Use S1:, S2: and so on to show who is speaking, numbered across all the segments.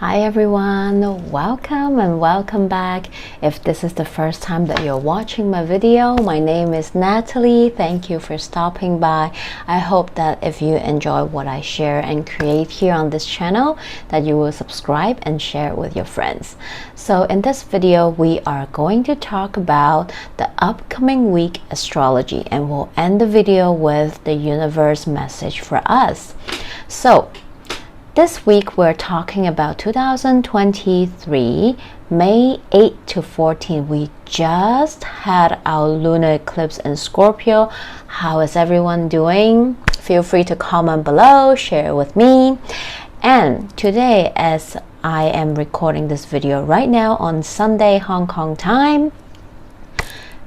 S1: Hi everyone, welcome and welcome back. If this is the first time that you're watching my video, my name is Natalie. Thank you for stopping by. I hope that if you enjoy what I share and create here on this channel, that you will subscribe and share it with your friends. So in this video, we are going to talk about the upcoming week astrology, and we'll end the video with the universe message for us. So this week we're talking about 2023, May 8 to 14. We just had our lunar eclipse in Scorpio. How is everyone doing? Feel free to comment below, share with me. And today, as I am recording this video right now on Sunday Hong Kong time,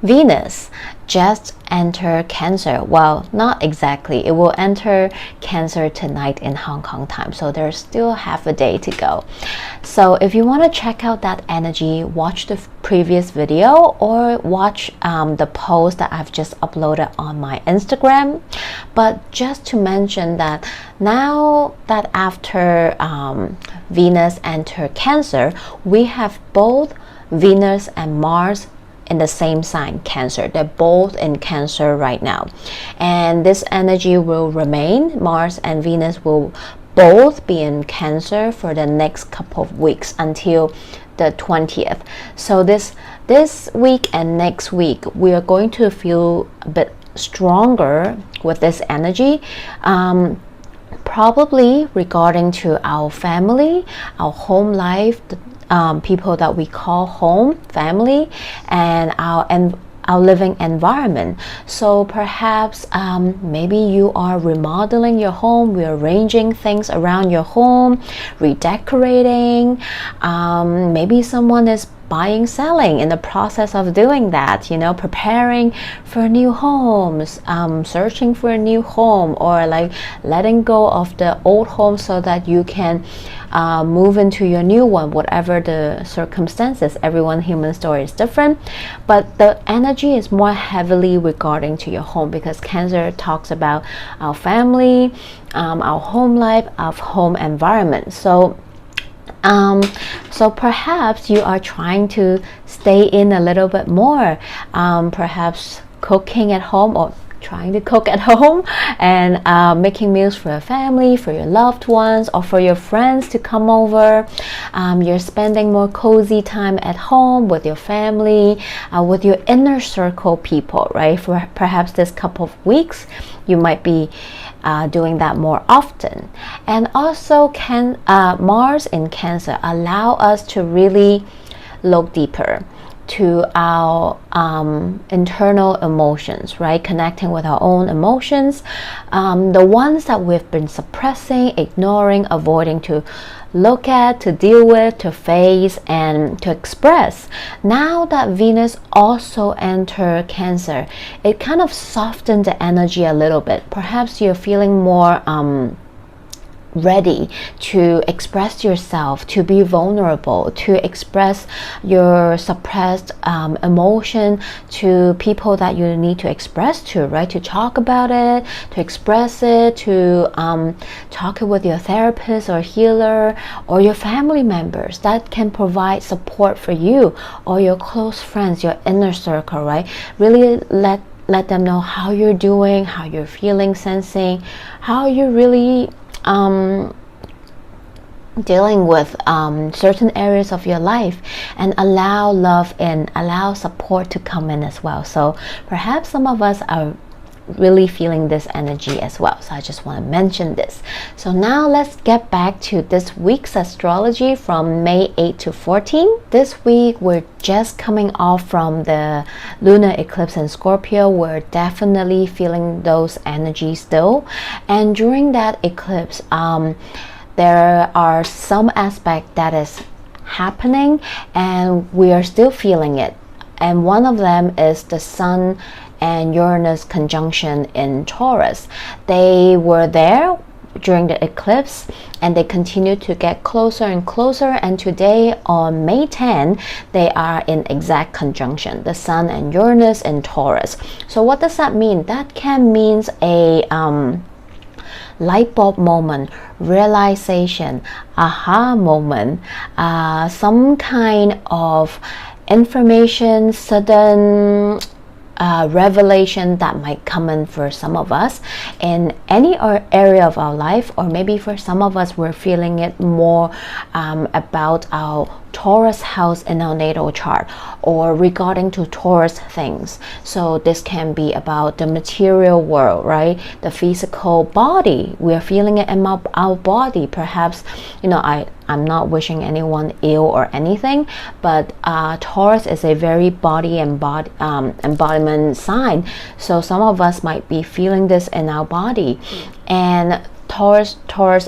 S1: Venus just entered Cancer. Well, not exactly. It will enter Cancer tonight in Hong Kong time. So there's still half a day to go. So if you want to check out that energy, watch the previous video or watch the post that I've just uploaded on my Instagram. But just to mention that now that after Venus entered Cancer, we have both Venus and Mars in the same sign, Cancer. They're both in Cancer right now, and this energy will remain. Mars and Venus will both be in Cancer for the next couple of weeks until the 20th. So this week and next week we are going to feel a bit stronger with this energy, probably regarding to our family, our home life, people that we call home, family, and our living environment. So perhaps maybe you are remodeling your home, rearranging things around your home, redecorating. Maybe someone is buying, selling, in the process of doing that, preparing for new homes, searching for a new home, or like letting go of the old home so that you can move into your new one, whatever the circumstances. Everyone human story is different, but the energy is more heavily regarding to your home, because Cancer talks about our family, our home life, our home environment. So perhaps you are trying to stay in a little bit more, perhaps cooking at home, or trying to cook at home, and making meals for your family, for your loved ones, or for your friends to come over. You're spending more cozy time at home with your family, with your inner circle people, right? For perhaps this couple of weeks, you might be doing that more often. And also Mars in Cancer allow us to really look deeper to our internal emotions, right? Connecting with our own emotions, the ones that we've been suppressing, ignoring, avoiding to look at, to deal with, to face, and to express. Now that Venus also entered Cancer, it kind of softened the energy a little bit. Perhaps you're feeling more ready to express yourself, to be vulnerable, to express your suppressed emotion to people that you need to express to, right? To talk about it, to express it, to talk it with your therapist or healer, or your family members that can provide support for you, or your close friends, your inner circle, right? Really let them know how you're doing, how you're feeling, sensing, how you're really dealing with certain areas of your life, and allow love in, allow support to come in as well. So perhaps some of us are really feeling this energy as well. So I just want to mention this. So now let's get back to this week's astrology from May 8 to 14. This week we're just coming off from the lunar eclipse in Scorpio. We're definitely feeling those energies still, and during that eclipse there are some aspect that is happening and we are still feeling it, and one of them is the Sun and Uranus conjunction in Taurus. They were there during the eclipse, and they continue to get closer and closer, and today on May 10 they are in exact conjunction, the Sun and Uranus in Taurus. So what does that mean? That can mean a light bulb moment, realization, aha moment, some kind of information, sudden revelation that might come in for some of us in any area of our life, or maybe for some of us we're feeling it more about our Taurus house in our natal chart, or regarding to Taurus things. So this can be about the material world, right? The physical body. We're feeling it in our body. Perhaps, you know, I'm not wishing anyone ill or anything, but Taurus is a very body embodiment sign. So some of us might be feeling this in our body, and Taurus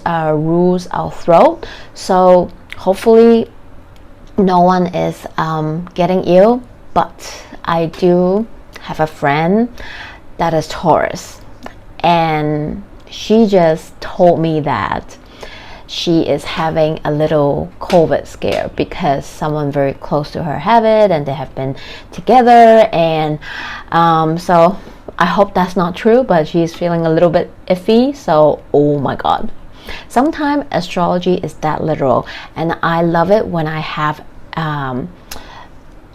S1: rules our throat. So hopefully no one is getting ill, but I do have a friend that is Taurus, and she just told me that she is having a little COVID scare because someone very close to her have it, and they have been together, and so I hope that's not true, but she's feeling a little bit iffy. So oh my god, sometimes astrology is that literal, and I love it when I have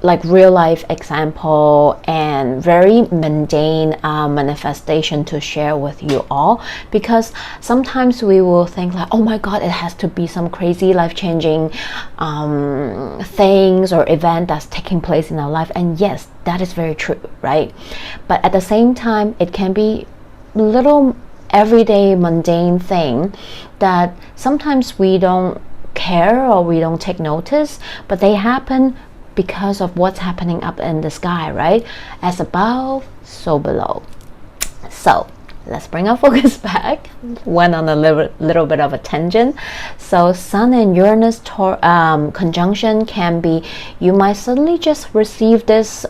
S1: like real life example and very mundane manifestation to share with you all, because sometimes we will think like, oh my god, it has to be some crazy life-changing things or event that's taking place in our life, and yes, that is very true, right? But at the same time, it can be little everyday mundane thing that sometimes we don't care or we don't take notice, but they happen because of what's happening up in the sky, right? As above, so below. So let's bring our focus back. Went on a little bit of a tangent. So Sun and Uranus conjunction can be, you might suddenly just receive this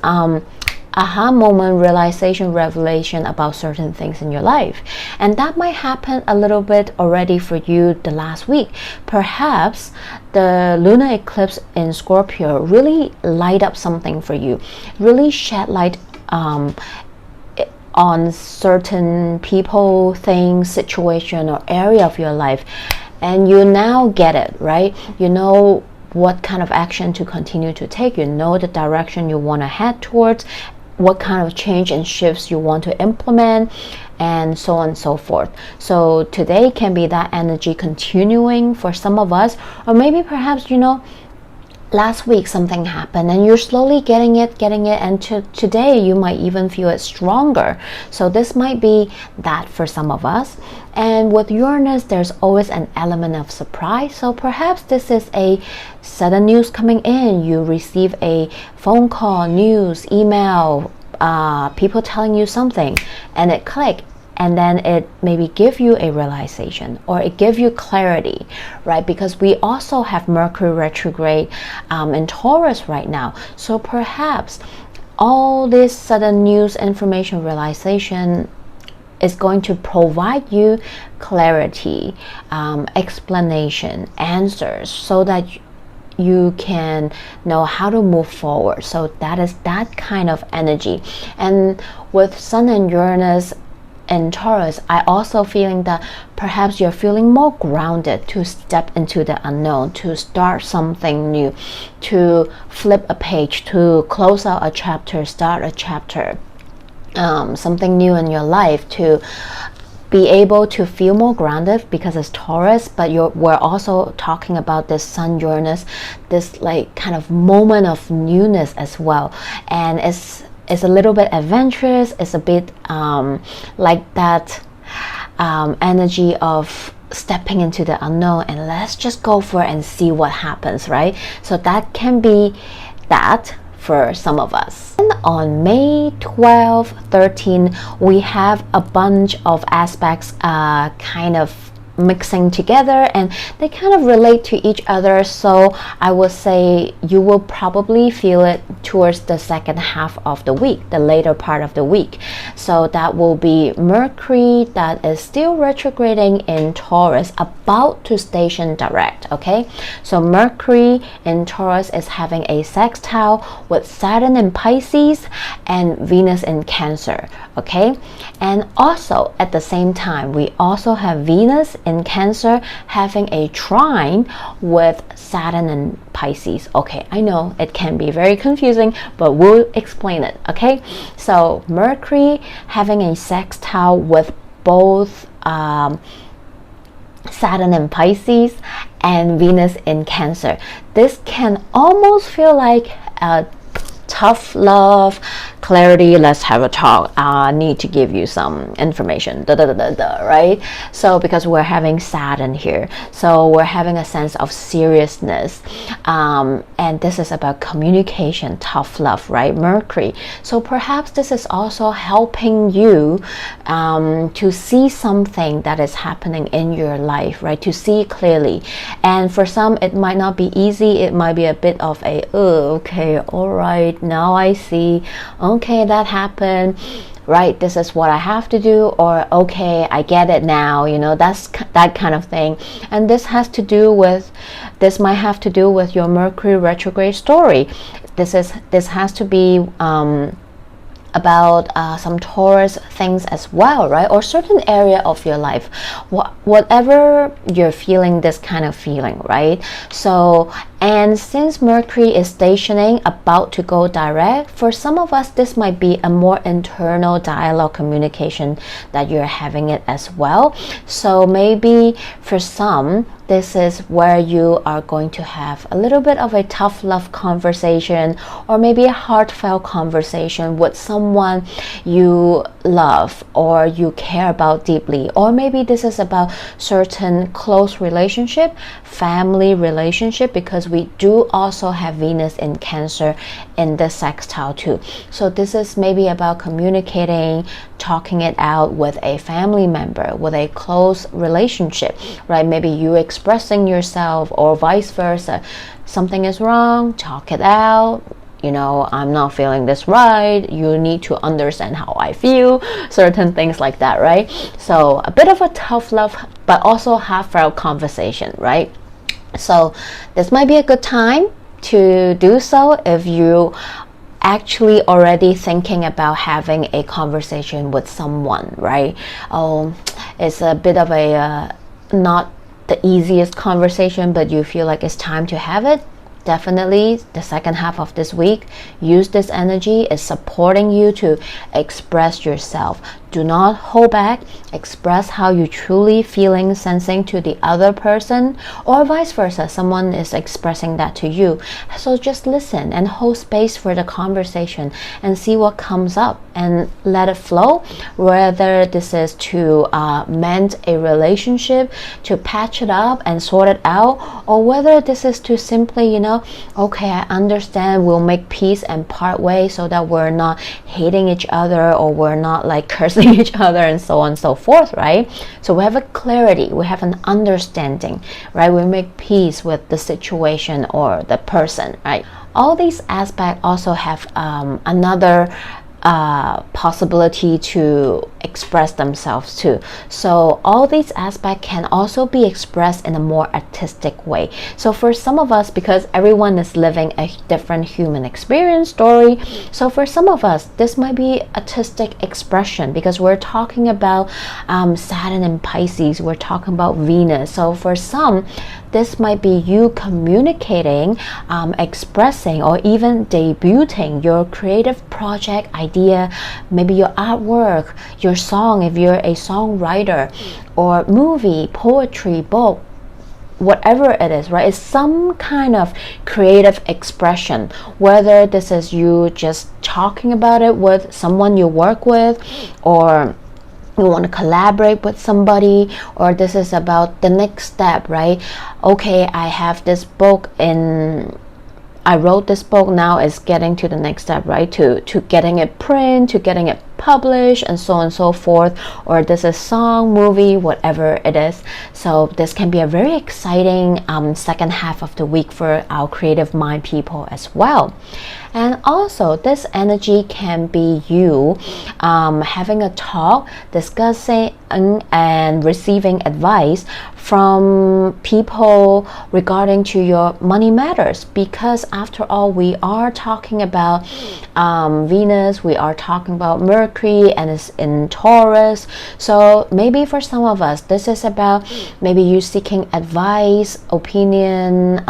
S1: aha moment, realization, revelation about certain things in your life, and that might happen a little bit already for you the last week. Perhaps the lunar eclipse in Scorpio really light up something for you, really shed light on certain people, things, situation, or area of your life, and you now get it, right? You know what kind of action to continue to take, you know the direction you want to head towards, what kind of change and shifts you want to implement, and so on and so forth. So today can be that energy continuing for some of us, or maybe perhaps, you know, last week something happened and you're slowly getting it, and today you might even feel it stronger. So this might be that for some of us. And with Uranus, there's always an element of surprise. So perhaps this is a sudden news coming in. You receive a phone call, news, email, people telling you something, and it clicked. And then it maybe give you a realization, or it give you clarity, right? Because we also have Mercury retrograde in Taurus right now. So perhaps all this sudden news, information, realization is going to provide you clarity, explanation, answers, so that you can know how to move forward. So that is that kind of energy. And with Sun and Uranus in Taurus, I also feeling that perhaps you're feeling more grounded to step into the unknown, to start something new, to flip a page, to close out a chapter, start a chapter, something new in your life, to be able to feel more grounded because it's Taurus. But we're also talking about this Sun Uranus, this like kind of moment of newness as well, and it's a little bit adventurous. It's a bit like that energy of stepping into the unknown, and let's just go for it and see what happens, right? So that can be that for some of us. And on May 12, 13, we have a bunch of aspects kind of mixing together, and they kind of relate to each other. So I would say you will probably feel it towards the second half of the week, the later part of the week. So that will be Mercury that is still retrograding in Taurus, about to station direct. Okay, so Mercury in Taurus is having a sextile with Saturn in Pisces and Venus in Cancer. Okay, and also at the same time we also have Venus in Cancer having a trine with Saturn in Pisces. Okay, I know it can be very confusing, but we'll explain it. Okay, so Mercury having a sextile with both Saturn in Pisces and Venus in Cancer. This can almost feel like a tough love, clarity, let's have a talk, I need to give you some information, right? So because we're having Saturn here, so we're having a sense of seriousness, and this is about communication, tough love, right? Mercury. So perhaps this is also helping you to see something that is happening in your life, right? To see clearly. And for some it might not be easy, it might be a bit of a, oh, okay, all right, now I see, okay, that happened, right, this is what I have to do, or okay, I get it now, you know, that's that kind of thing. And this has to do with, this might have to do with your Mercury retrograde story. This has to be about some Taurus things as well, right? Or certain area of your life, whatever you're feeling, this kind of feeling, right? So, and since Mercury is stationing about to go direct, for some of us this might be a more internal dialogue communication that you're having it as well. So maybe for some, this is where you are going to have a little bit of a tough love conversation, or maybe a heartfelt conversation with someone you love or you care about deeply. Or maybe this is about certain close relationship, family relationship, because we do also have Venus in Cancer in the sextile too. So this is maybe about communicating, talking it out with a family member, with a close relationship, right? Maybe you expressing yourself, or vice versa. Something is wrong, talk it out. You know, I'm not feeling this right, you need to understand how I feel, certain things like that, right? So a bit of a tough love, but also heartfelt conversation, right? So this might be a good time to do so if you actually already thinking about having a conversation with someone, right? Oh, it's a bit of a not the easiest conversation, but you feel like it's time to have it. Definitely the second half of this week, use this energy. It's supporting you to express yourself. Do not hold back. Express how you truly feeling, sensing to the other person, or vice versa. Someone is expressing that to you. So just listen and hold space for the conversation and see what comes up and let it flow. Whether this is to mend a relationship, to patch it up and sort it out, or whether this is to simply, you know, okay, I understand, we'll make peace and part ways so that we're not hating each other, or we're not like cursing each other and so on and so forth, right? So we have a clarity, we have an understanding, right? We make peace with the situation or the person, right? All these aspects also have another possibility to express themselves too. So all these aspects can also be expressed in a more artistic way. So for some of us, because everyone is living a different human experience story, so for some of us this might be artistic expression, because we're talking about Saturn and Pisces, we're talking about Venus. So for some, this might be you communicating, expressing, or even debuting your creative project idea, maybe your artwork, your song if you're a songwriter, or movie, poetry, book, whatever it is, right? It's some kind of creative expression, whether this is you just talking about it with someone you work with, or you want to collaborate with somebody, or this is about the next step, right? Okay, I have this book and I wrote this book, now it's getting to the next step, right? To getting it print, to getting it published, and so on and so forth, or this is song, movie, whatever it is. So this can be a very exciting second half of the week for our creative mind people as well. And also this energy can be you having a talk, discussing and receiving advice from people regarding to your money matters, because after all we are talking about Venus, we are talking about Mercury, and it's in Taurus. So maybe for some of us this is about maybe you seeking advice, opinion,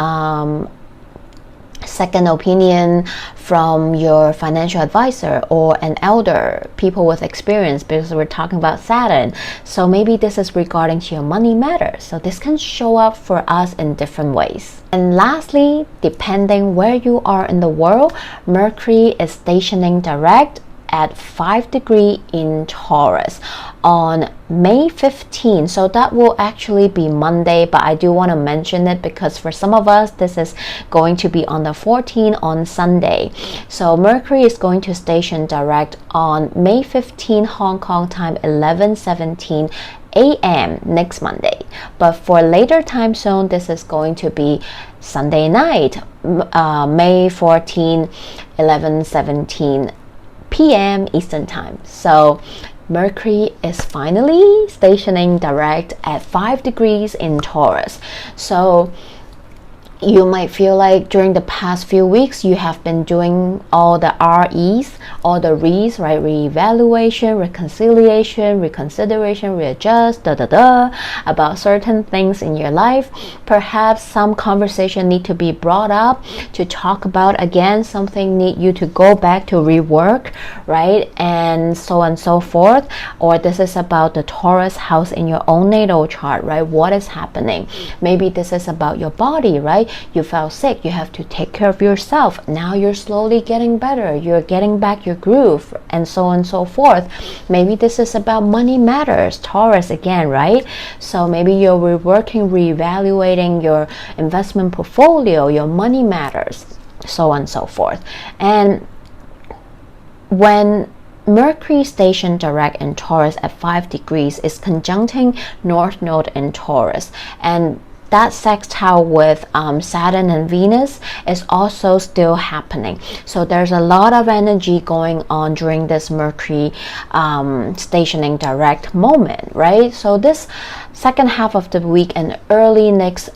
S1: second opinion from your financial advisor or an elder, people with experience, because we're talking about Saturn. So maybe this is regarding to your money matters. So this can show up for us in different ways. And lastly, depending where you are in the world, Mercury is stationing direct at 5 degrees in Taurus on May 15. So that will actually be Monday, but I do want to mention it because for some of us this is going to be on the 14th on Sunday. So Mercury is going to station direct on May 15 Hong Kong time 11:17 a.m. next Monday. But for later time zone, this is going to be Sunday night, May 14 11:17 p.m. Eastern time. So Mercury is finally stationing direct at 5 degrees in Taurus. So you might feel like during the past few weeks you have been doing all the REs, all the Re's, right? Reevaluation, reconciliation, reconsideration, readjust, about certain things in your life. Perhaps some conversation need to be brought up to talk about again, something need you to go back to rework, right? And so on and so forth. Or this is about the Taurus house in your own natal chart, right? What is happening? Maybe this is about your body, right? You felt sick, you have to take care of yourself. Now you're slowly getting better, you're getting back your groove, and so on and so forth. Maybe this is about money matters, Taurus again, right? So maybe you're reworking, reevaluating your investment portfolio, your money matters, so on and so forth. And when Mercury station direct in Taurus at 5 degrees is conjuncting North Node in Taurus, and that sextile with Saturn and Venus is also still happening. So there's a lot of energy going on during this Mercury stationing direct moment, right? So this second half of the week and early next,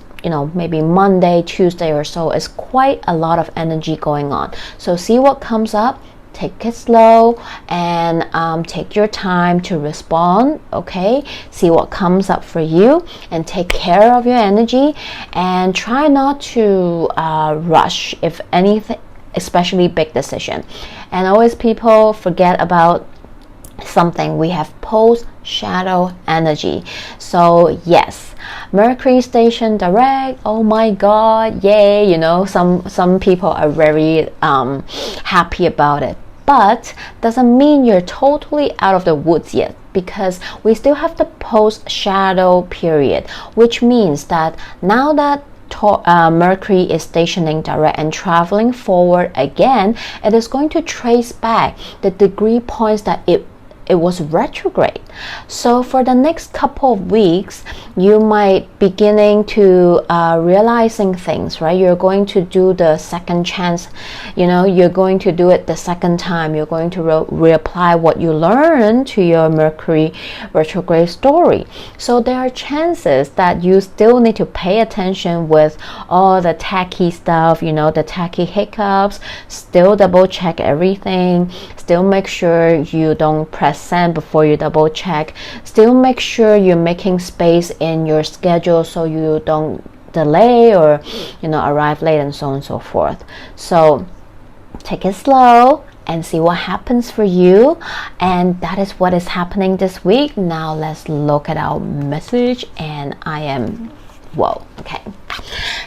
S1: maybe Monday, Tuesday or so, is quite a lot of energy going on. So see what comes up. Take it slow and take your time to respond, okay? See what comes up for you and take care of your energy, and try not to rush, if anything, especially big decision. And always people forget about something. We have post shadow energy. So yes, Mercury station direct, oh my god, yay, some people are very happy about it. But doesn't mean you're totally out of the woods yet, because we still have the post shadow period, which means that now that Mercury is stationing direct and traveling forward again, it is going to trace back the degree points that it was retrograde. So for the next couple of weeks, you might beginning to realizing things, right? You're going to do the second chance, you're going to do it the second time. You're going to reapply what you learned to your Mercury retrograde story. So there are chances that you still need to pay attention with all the tacky stuff, the tacky hiccups. Still double check everything. Still make sure you don't press send before you double check. Still make sure you're making space in your schedule so you don't delay or arrive late, and so on and so forth. So take it slow and see what happens for you. And that is what is happening this week. Now let's look at our message. And okay.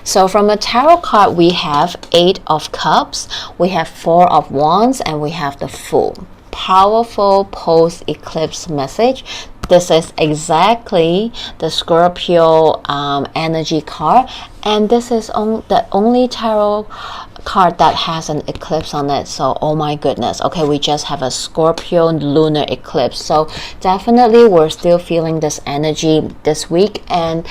S1: So from the tarot card, we have 8 of Cups, we have 4 of Wands, and we have the Fool. Powerful post-eclipse message. This is exactly the Scorpio energy card, and this is the only tarot card that has an eclipse on it, so oh my goodness. Okay, we just have a Scorpio lunar eclipse, so definitely we're still feeling this energy this week. And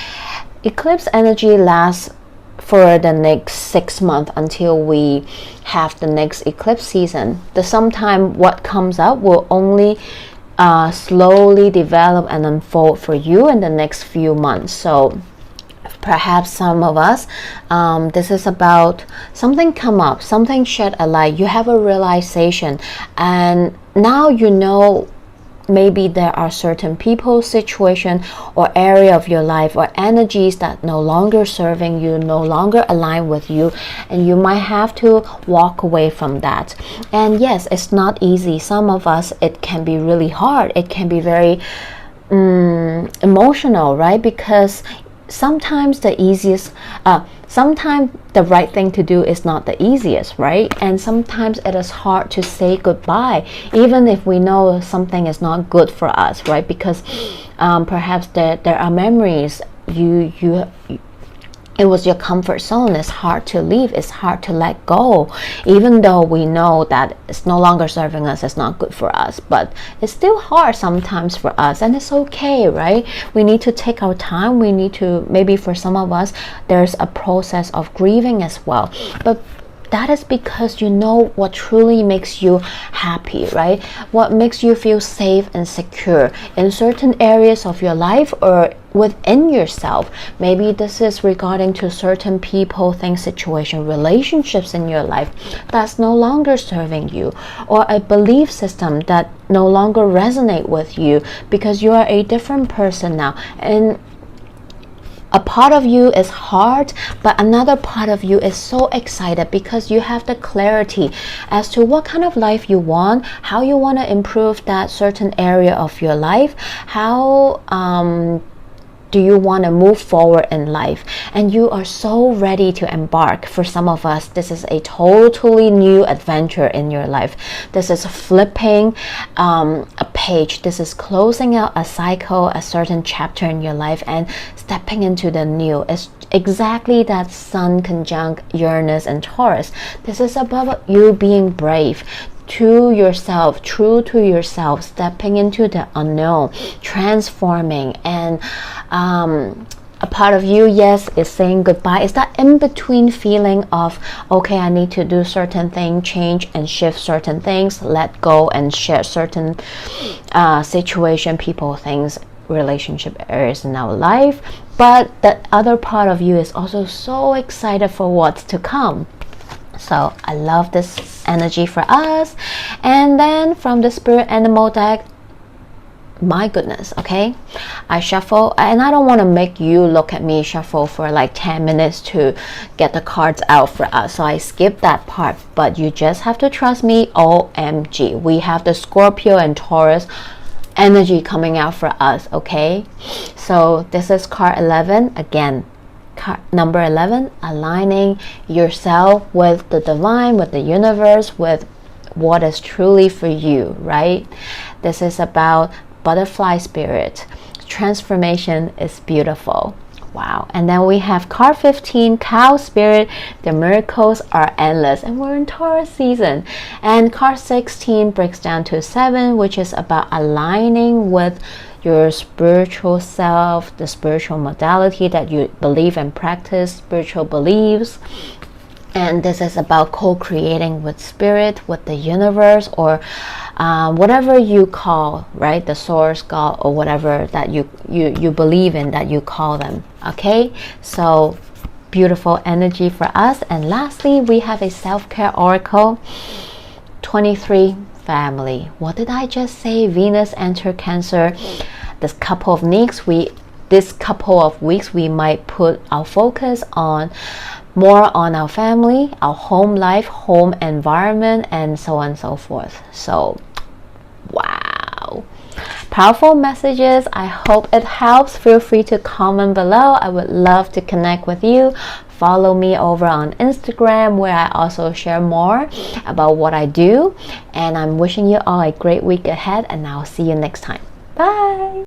S1: eclipse energy lasts for the next 6 months until we have the next eclipse season. Sometime what comes up will only slowly develop and unfold for you in the next few months. So perhaps some of us, this is about something come up, something shed a light, you have a realization, and now you know maybe there are certain people, situation, or area of your life or energies that no longer serving you, no longer align with you, and you might have to walk away from that. And yes, it's not easy. Some of us, it can be really hard. It can be very emotional, right? Because sometimes sometimes the right thing to do is not the easiest, right? And sometimes it is hard to say goodbye, even if we know something is not good for us, right? Because perhaps there are memories it was your comfort zone. It's hard to leave. It's hard to let go, even though we know that it's no longer serving us. It's not good for us, but it's still hard sometimes for us, and it's okay, right? We need to take our time. We need to, maybe for some of us, there's a process of grieving as well, but that is because you know what truly makes you happy, right? What makes you feel safe and secure in certain areas of your life or within yourself. Maybe this is regarding to certain people, things, situation, relationships in your life that's no longer serving you, or a belief system that no longer resonate with you because you are a different person now. And a part of you is hard, but another part of you is so excited because you have the clarity as to what kind of life you want, how you want to improve that certain area of your life, how do you want to move forward in life, and you are so ready to embark. For some of us, this is a totally new adventure in your life. This is flipping a page. This is closing out a cycle, a certain chapter in your life, and stepping into the new. It's exactly that Sun conjunct Uranus and Taurus. This is about you being brave, to yourself, true to yourself, stepping into the unknown, transforming. And a part of you, yes, is saying goodbye. It's that in-between feeling of, okay, I need to do certain things, change and shift certain things, let go and share certain situation, people, things, relationship areas in our life. But the other part of you is also so excited for what's to come. So I love this energy for us. And then from the spirit animal deck, my goodness, okay, I shuffle, and I don't want to make you look at me shuffle for like 10 minutes to get the cards out for us, so I skip that part. But you just have to trust me. OMG, we have the Scorpio and Taurus energy coming out for us, okay? So this is card 11 again. Number 11, aligning yourself with the divine, with the universe, with what is truly for you, right? This is about butterfly spirit. Transformation is beautiful. Wow. And then we have card 15, cow spirit. The miracles are endless, and we're in Taurus season. And card 16 breaks down to 7, which is about aligning with your spiritual self, the spiritual modality that you believe and practice, spiritual beliefs. And this is about co-creating with spirit, with the universe, or whatever you call, right, the source, God, or whatever that you believe in, that you call them. Okay, so beautiful energy for us. And lastly, we have a self-care oracle 23, family. What did I just say? Venus enter Cancer. This couple of weeks we might put our focus on more on our family, our home life, home environment, and so on and so forth. So wow, powerful messages. I hope it helps. Feel free to comment below. I would love to connect with you. Follow me over on Instagram, where I also share more about what I do. And I'm wishing you all a great week ahead, and I'll see you next time. Bye.